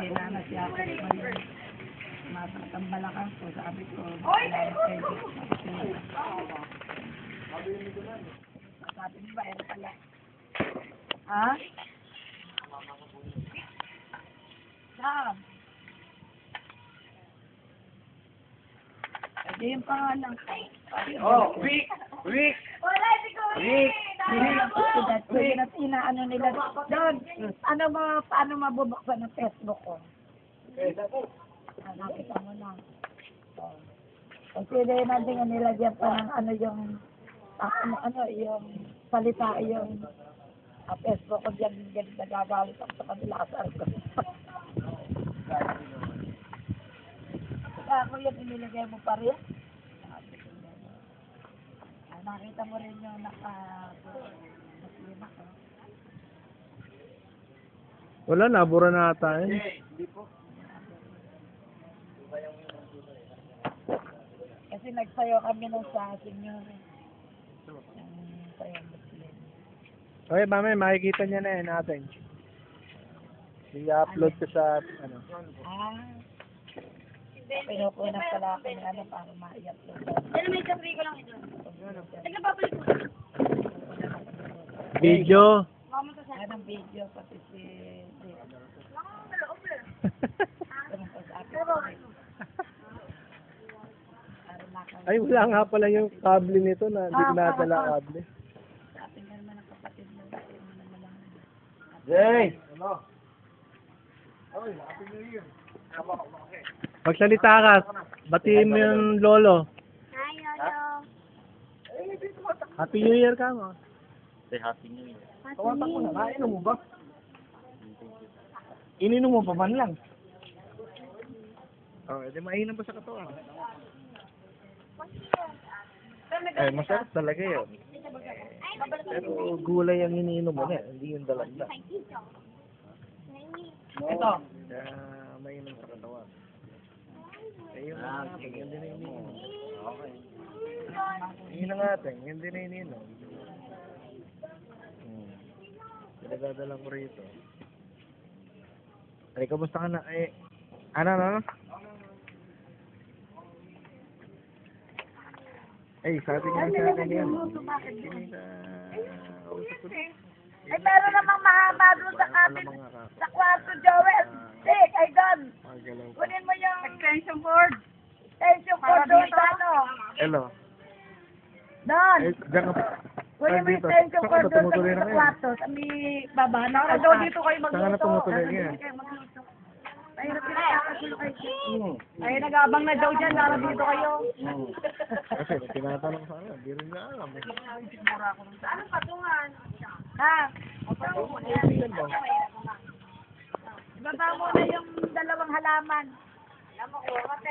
kailangan siya ako matambalakan ko. Sabi ko, kailangan pwede. Sabi niyo ba, ano pala? Ha? Sam. Hindi yung pangalan ko. Oh, Rick! Rick! Wala, si Kuya. Pwede na inaano nila. Doon, paano mabubuksan ng Facebook ko? Nakita mo na. Kasi natin nilagyan pa ng ano yung yung salita yung Facebook ko diyan nagagalit ako sa kanila sa ko. Kaya ako yung inilagay mo pa rin. Nakita mo rin yung naka-muslima ko. Wala, nabura na ata yun. Hindi po. Kasi nagsayo kami nung sa senior. Sayo muslim. Okay, mamaya makikita niya na yun natin. I-upload ko sa, ano. Pinupunan pala ako ng ano para ma-i-upload. Dala may kapri ko lang ito. Nagbabalik mo. Video. Mama sa sa. Anong video pati si Ay, wala nga pala yung kable nito na hindi ko nadala kable. Sabi nga naman ng kapatid mo dati mo naman lang. Jay! Ano? Oy, happy New Year. Magsalita ka, batiin mo yung lolo. Hi, Lolo. Happy New Year ka mo. Tawatak mo na. Nainom mo ba? Ininom mo pa man lang. Oh, edi mainam pa sa katawan. Ay, masarap talaga yun. Pero gulay ang iniinom mo na, hindi yung dalagdag. Ito. Kaya mainam sa katawan. Eh, yun ang ating, hindi na iniinom. Okay. Yun ang ating, hindi na iniinom. Pinagdadala ko rito. Ay, kamusta ka na? Eh, ano? Ay, sabi nga sa akin yan. Hindi ka... Ay, meron namang mahaba doon sa kapit. Sa kwarto, Joel. Dick, ay doon. Kunin mo yung extension cord. Extension cord doon sa ano. Hello. Doon. Eh, diyan ka. Kunin mo yung dito. extension Saan cord ka doon tumutuloy na sa ngayon? kwarto. Sa may baba na. Daw dito kayo Saan ka na tumutuloy ngayon? Mahirap yung nakakasulo kayo. Hmm. Ay, nag-aabang na daw dyan. Nara dito kayo. Kasi tinatanong sa akin, di rin niya alam. Anong patungan? Ha? Yan ba? Ibaba mo na yung dalawang halaman. Alam mo ko, kasi